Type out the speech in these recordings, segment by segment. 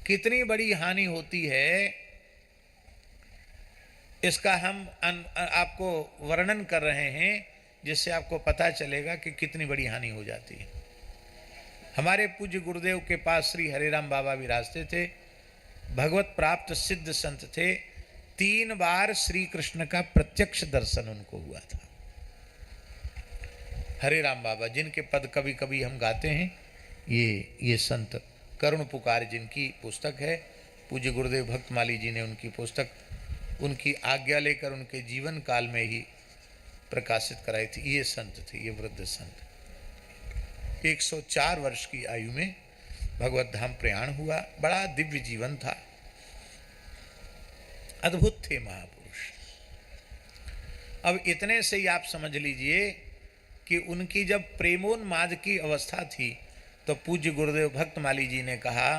कितनी बड़ी हानि होती है, इसका हम आपको वर्णन कर रहे हैं, जिससे आपको पता चलेगा कि कितनी बड़ी हानि हो जाती है। हमारे पूज्य गुरुदेव के पास श्री हरिराम बाबा विराजते थे, भगवत प्राप्त सिद्ध संत थे। 3 बार श्री कृष्ण का प्रत्यक्ष दर्शन उनको हुआ था। हरिराम बाबा जिनके पद कभी कभी हम गाते हैं, ये संत करुण पुकार जिनकी पुस्तक है, पूज्य गुरुदेव भक्तमाली जी ने उनकी पुस्तक उनकी आज्ञा लेकर उनके जीवन काल में ही प्रकाशित कराई थी। ये संत थे, ये वृद्ध संत। 104 वर्ष की आयु में भगवत धाम प्रयाण हुआ। बड़ा दिव्य जीवन था, अद्भुत थे महापुरुष। अब इतने से ही आप समझ लीजिए कि उनकी जब प्रेमोन्माद की अवस्था थी तो पूज्य गुरुदेव भक्तमाली जी ने कहा,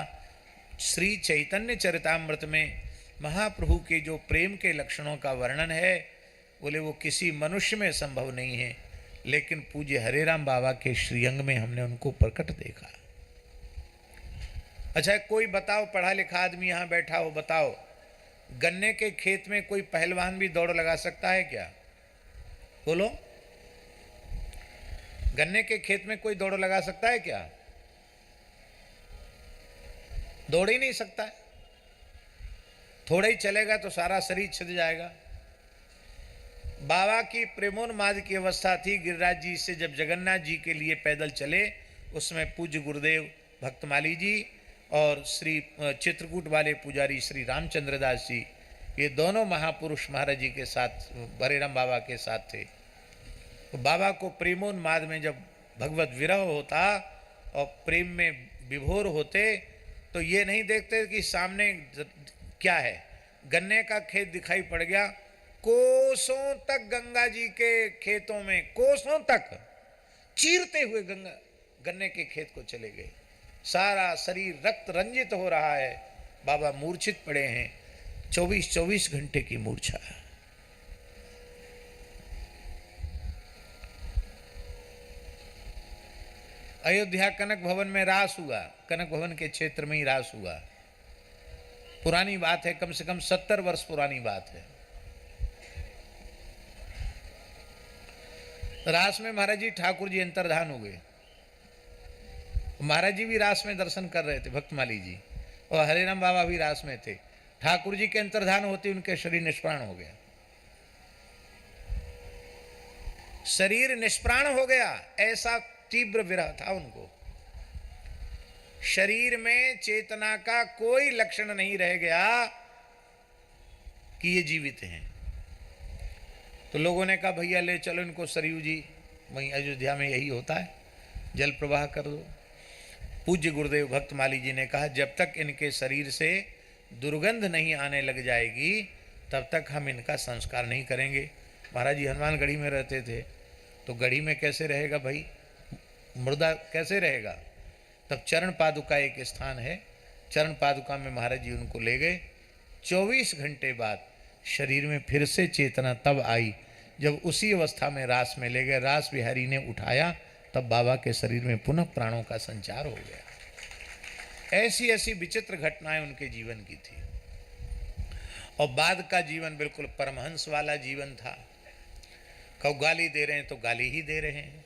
श्री चैतन्य चरितामृत में महाप्रभु के जो प्रेम के लक्षणों का वर्णन है, बोले वो किसी मनुष्य में संभव नहीं है, लेकिन पूज्य हरिराम बाबा के श्रीअंग में हमने उनको प्रकट देखा। अच्छा, कोई बताओ, पढ़ा लिखा आदमी यहाँ बैठा हो, बताओ, गन्ने के खेत में कोई पहलवान भी दौड़ लगा सकता है क्या? बोलो, गन्ने के खेत में कोई दौड़ लगा सकता है क्या? दौड़ ही नहीं सकता है। थोड़ा ही चलेगा तो सारा शरीर छिद जाएगा। बाबा की प्रेमोन्माद की अवस्था थी। गिरिराज जी से जब जगन्नाथ जी के लिए पैदल चले, उसमें पूज्य गुरुदेव भक्तमाली जी और श्री चित्रकूट वाले पुजारी श्री रामचंद्र दास जी, ये दोनों महापुरुष महाराज जी के साथ, हरिराम बाबा के साथ थे। तो बाबा को प्रेमोन्माद में जब भगवत विरह होता और प्रेम में विभोर होते, तो ये नहीं देखते कि सामने क्या है। गन्ने का खेत दिखाई पड़ गया, कोसों तक गंगा जी के खेतों में, कोसों तक चीरते हुए गन्ने के खेत को चले गए। सारा शरीर रक्त रंजित हो रहा है, बाबा मूर्छित पड़े हैं। 24 घंटे की मूर्छा। अयोध्या कनक भवन में रास हुआ, कनक भवन के क्षेत्र में ही रास हुआ। पुरानी बात है, कम से कम 70 वर्ष पुरानी बात है। रास में महाराज जी ठाकुर जी अंतर्धान हो गए। महाराज जी भी रास में दर्शन कर रहे थे, भक्तमाली जी, और हरिराम बाबा भी रास में थे। ठाकुर जी के अंतर्धान होते उनके शरीर निष्प्राण हो गया। शरीर निष्प्राण हो गया, ऐसा तीव्र विरह था उनको। शरीर में चेतना का कोई लक्षण नहीं रह गया कि ये जीवित हैं। तो लोगों ने कहा, भैया ले चलो इनको सरयू जी, वहीं अयोध्या में यही होता है, जल प्रवाह कर दो। पूज्य गुरुदेव भक्तमाली जी ने कहा, जब तक इनके शरीर से दुर्गंध नहीं आने लग जाएगी तब तक हम इनका संस्कार नहीं करेंगे। महाराज जी हनुमानगढ़ी में रहते थे, तो गढ़ी में कैसे रहेगा भाई, मुर्दा कैसे रहेगा? तब चरण पादुका एक स्थान है, चरण पादुका में महाराज जी उनको ले गए। 24 घंटे बाद शरीर में फिर से चेतना तब आई जब उसी अवस्था में रास में ले गए। रास बिहारी ने उठाया, तब बाबा के शरीर में पुनः प्राणों का संचार हो गया। ऐसी ऐसी विचित्र घटनाएं उनके जीवन की थी। और बाद का जीवन बिल्कुल परमहंस वाला जीवन था। कब गाली दे रहे हैं तो गाली ही दे रहे हैं,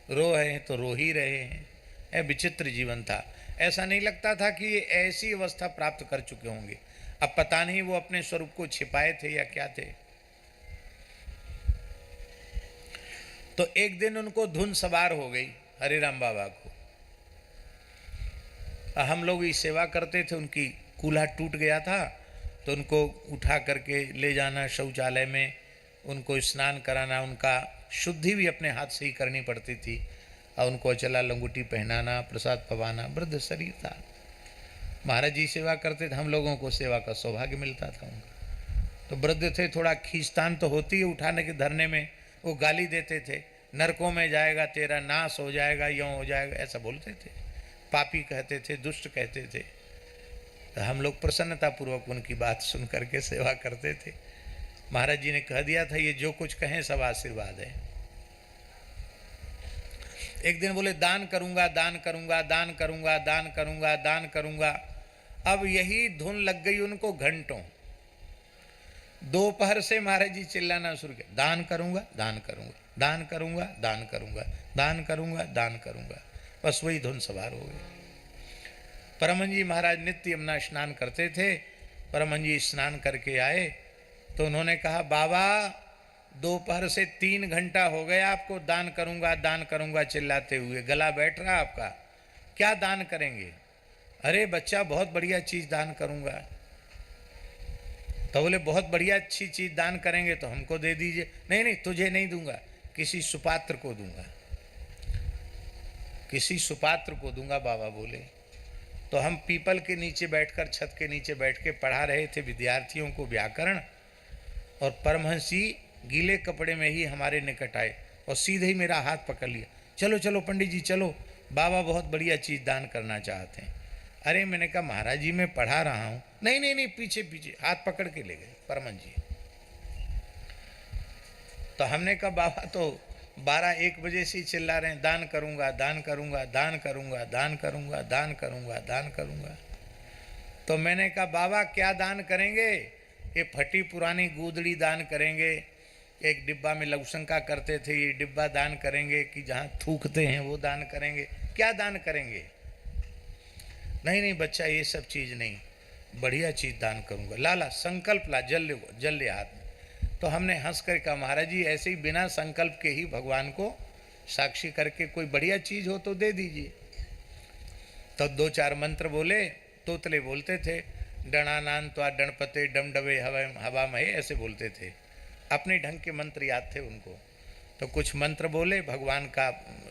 रो रहे हैं तो रो ही रहे हैं। यह विचित्र जीवन था। ऐसा नहीं लगता था कि ये ऐसी अवस्था प्राप्त कर चुके होंगे। अब पता नहीं वो अपने स्वरूप को छिपाए थे या क्या थे। तो एक दिन उनको धुन सवार हो गई हरिराम बाबा को। हम लोग ही सेवा करते थे, उनकी कूल्हा टूट गया था, तो उनको उठा करके ले जाना शौचालय में, उनको स्नान कराना, उनका शुद्धि भी अपने हाथ से ही करनी पड़ती थी, और उनको अचला लंगोटी पहनाना, प्रसाद पवाना। वृद्ध शरीर था। महाराज जी सेवा करते थे, हम लोगों को सेवा का सौभाग्य मिलता था उनका। तो वृद्ध थे, थोड़ा खींचतान तो होती है उठाने के धरने में। वो गाली देते थे, नरकों में जाएगा, तेरा नाश हो जाएगा, यूँ हो जाएगा, ऐसा बोलते थे। पापी कहते थे, दुष्ट कहते थे। तो हम लोग प्रसन्नतापूर्वक उनकी बात सुन करके सेवा करते थे। महाराज जी ने कह दिया था, ये जो कुछ कहें सब आशीर्वाद है। एक दिन बोले, दान करूंगा, दान करूंगा, दान करूंगा, दान करूंगा, दान करूंगा। अब यही धुन लग गई उनको घंटों। दोपहर से महाराज जी चिल्लाना शुरू किया, दान करूंगा, दान करूंगा, दान करूंगा, दान करूंगा, दान करूंगा, दान करूंगा। बस वही धुन सवार हो गई। परमहंस जी महाराज नित्य यमुना स्नान करते थे। परमहंस जी स्नान करके आए तो उन्होंने कहा, बाबा दोपहर से 3 घंटा हो गया आपको दान करूंगा चिल्लाते हुए, गला बैठ रहा आपका, क्या दान करेंगे? अरे बच्चा बहुत बढ़िया चीज दान करूंगा। तो बोले बहुत बढ़िया अच्छी चीज दान करेंगे तो हमको दे दीजिए। नहीं नहीं तुझे नहीं दूंगा, किसी सुपात्र को दूंगा, किसी सुपात्र को दूंगा बाबा बोले। तो हम पीपल के नीचे बैठकर, छत के नीचे बैठ के पढ़ा रहे थे विद्यार्थियों को व्याकरण, और परमहंस जी गीले कपड़े में ही हमारे निकट आए और सीधे ही मेरा हाथ पकड़ लिया, चलो चलो पंडित जी चलो, बाबा बहुत बढ़िया चीज़ दान करना चाहते हैं। अरे मैंने कहा महाराज जी मैं पढ़ा रहा हूँ। नहीं नहीं नहीं पीछे पीछे, हाथ पकड़ के ले गए परमहंस जी। तो हमने कहा बाबा तो 12-1 बजे से ही चिल्ला रहे हैं, दान करूंगा, दान करूंगा, दान करूंगा, दान करूंगा, दान करूंगा, दान करूंगा। तो मैंने कहा बाबा क्या दान करेंगे? ये फटी पुरानी गूदड़ी दान करेंगे, एक डिब्बा में लघुशंका करते थे, ये डिब्बा दान करेंगे, कि जहाँ थूकते हैं वो दान करेंगे, क्या दान करेंगे? नहीं नहीं बच्चा ये सब चीज़ नहीं, बढ़िया चीज़ दान करूंगा। लाला संकल्प ला, जल ले हाथ में। तो हमने हंस कर कहा महाराज जी ऐसे ही बिना संकल्प के ही भगवान को साक्षी करके कोई बढ़िया चीज़ हो तो दे दीजिए। तो 2-4 मंत्र बोले, तोतले बोलते थे, डणानान त्वा डणपते डम डबे हवा महे, ऐसे बोलते थे, अपने ढंग के मंत्र याद थे उनको। तो कुछ मंत्र बोले, भगवान का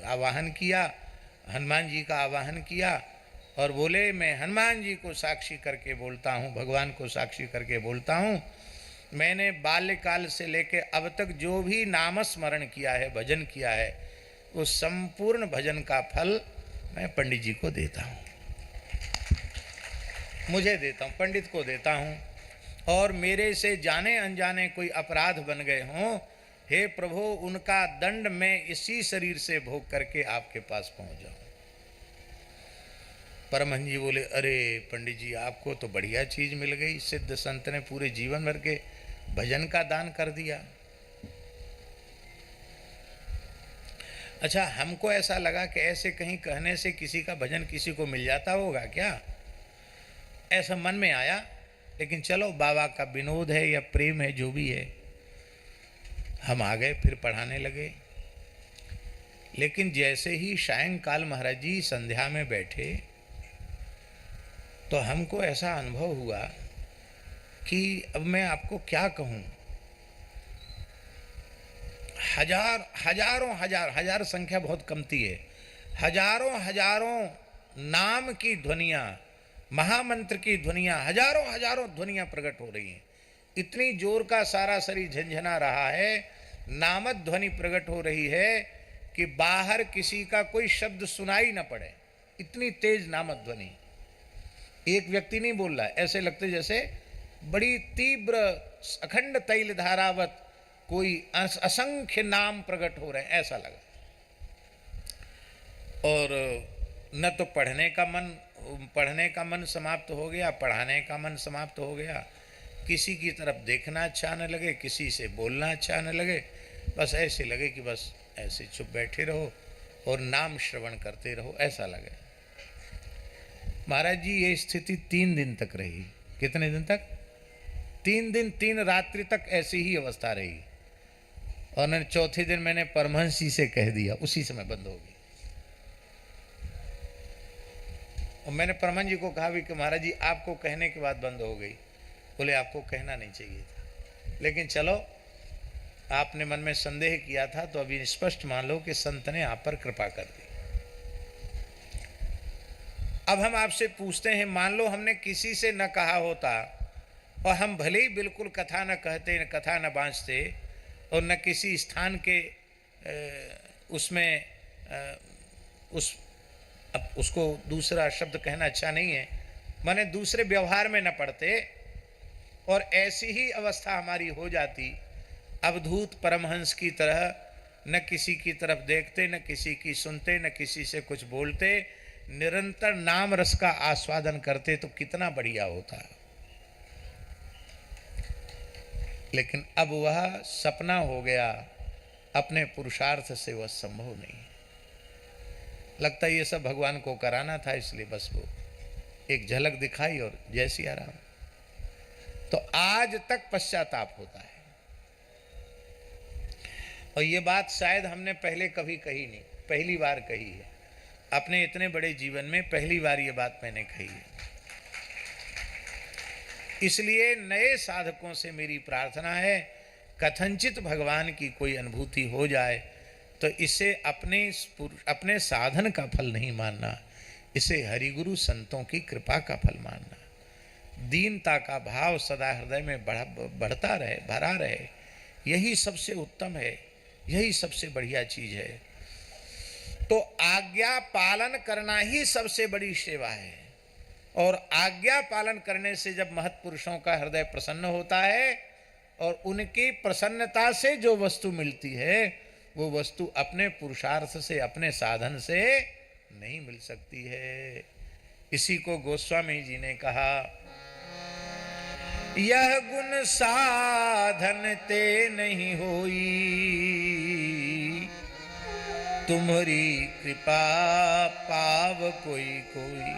आवाहन किया, हनुमान जी का आवाहन किया और बोले मैं हनुमान जी को साक्षी करके बोलता हूँ, भगवान को साक्षी करके बोलता हूँ, मैंने बाल्यकाल से लेकर अब तक जो भी नामस्मरण किया है, भजन किया है, वो संपूर्ण भजन का फल मैं पंडित जी को देता हूँ, मुझे देता हूँ, पंडित को देता हूँ। और मेरे से जाने अनजाने कोई अपराध बन गए हों, हे प्रभु उनका दंड मैं इसी शरीर से भोग करके आपके पास पहुँच जाऊँ। परमहंस जी बोले, अरे पंडित जी आपको तो बढ़िया चीज़ मिल गई, सिद्ध संत ने पूरे जीवन भर के भजन का दान कर दिया। अच्छा हमको ऐसा लगा कि ऐसे कहीं कहने से किसी का भजन किसी को मिल जाता होगा क्या, ऐसा मन में आया। लेकिन चलो बाबा का विनोद है या प्रेम है, जो भी है, हम आ गए, फिर पढ़ाने लगे। लेकिन जैसे ही सायंकाल महाराज जी संध्या में बैठे तो हमको ऐसा अनुभव हुआ कि अब मैं आपको क्या कहूँ, हजार संख्या बहुत कमती है, हजारों नाम की ध्वनियाँ, महामंत्र की ध्वनियाँ, हजारों ध्वनियाँ प्रकट हो रही हैं। इतनी जोर का सारा शरीर झंझना रहा है, नामक ध्वनि प्रकट हो रही है कि बाहर किसी का कोई शब्द सुनाई न पड़े, इतनी तेज नामक ध्वनि। एक व्यक्ति नहीं बोल रहा है, ऐसे लगते जैसे बड़ी तीव्र अखंड तैल धारावत कोई असंख्य नाम प्रकट हो रहे हैं, ऐसा लगा। और न तो पढ़ने का मन समाप्त हो गया, पढ़ाने का मन समाप्त हो गया, किसी की तरफ देखना अच्छा न लगे, किसी से बोलना अच्छा न लगे, बस ऐसे लगे कि बस ऐसे चुप बैठे रहो और नाम श्रवण करते रहो, ऐसा लगे। महाराज जी ये स्थिति 3 दिन तक रही। कितने दिन तक? 3 दिन 3 रात्रि तक ऐसी ही अवस्था रही। और चौथे दिन मैंने परमहंस जी से कह दिया, उसी समय बंद हो गई। और मैंने परमहंस जी को कहा भी कि महाराज जी आपको कहने के बाद बंद हो गई। बोले आपको कहना नहीं चाहिए था, लेकिन चलो आपने मन में संदेह किया था तो अभी स्पष्ट मान लो कि संत ने आप पर कृपा कर दी। अब हम आपसे पूछते हैं, मान लो हमने किसी से न कहा होता और हम भले ही बिल्कुल कथा न कहते, न कथा न बाँचते और न किसी स्थान के उसमें उसको दूसरा शब्द कहना अच्छा नहीं है, माने दूसरे व्यवहार में न पड़ते और ऐसी ही अवस्था हमारी हो जाती, अवधूत परमहंस की तरह, न किसी की तरफ देखते, न किसी की सुनते, न किसी से कुछ बोलते, निरंतर नाम रस का आस्वादन करते तो कितना बढ़िया होता। लेकिन अब वह सपना हो गया, अपने पुरुषार्थ से वह संभव नहीं। लगता है ये सब भगवान को कराना था, इसलिए बस वो एक झलक दिखाई और जय सिया राम। तो आज तक पश्चाताप होता है। और ये बात शायद हमने पहले कभी कही नहीं, पहली बार कही है अपने इतने बड़े जीवन में, पहली बार ये बात मैंने कही है। इसलिए नए साधकों से मेरी प्रार्थना है, कथनचित भगवान की कोई अनुभूति हो जाए तो इसे अपने साधन का फल नहीं मानना, इसे हरिगुरु संतों की कृपा का फल मानना। दीनता का भाव सदा हृदय में बढ़ता रहे, भरा रहे, यही सबसे उत्तम है, यही सबसे बढ़िया चीज है। तो आज्ञा पालन करना ही सबसे बड़ी सेवा है। और आज्ञा पालन करने से जब महत्पुरुषों का हृदय प्रसन्न होता है और उनकी प्रसन्नता से जो वस्तु मिलती है वो वस्तु अपने पुरुषार्थ से, अपने साधन से नहीं मिल सकती है। इसी को गोस्वामी जी ने कहा, यह गुण साधन ते नहीं होई, तुम्हारी कृपा पाव कोई कोई।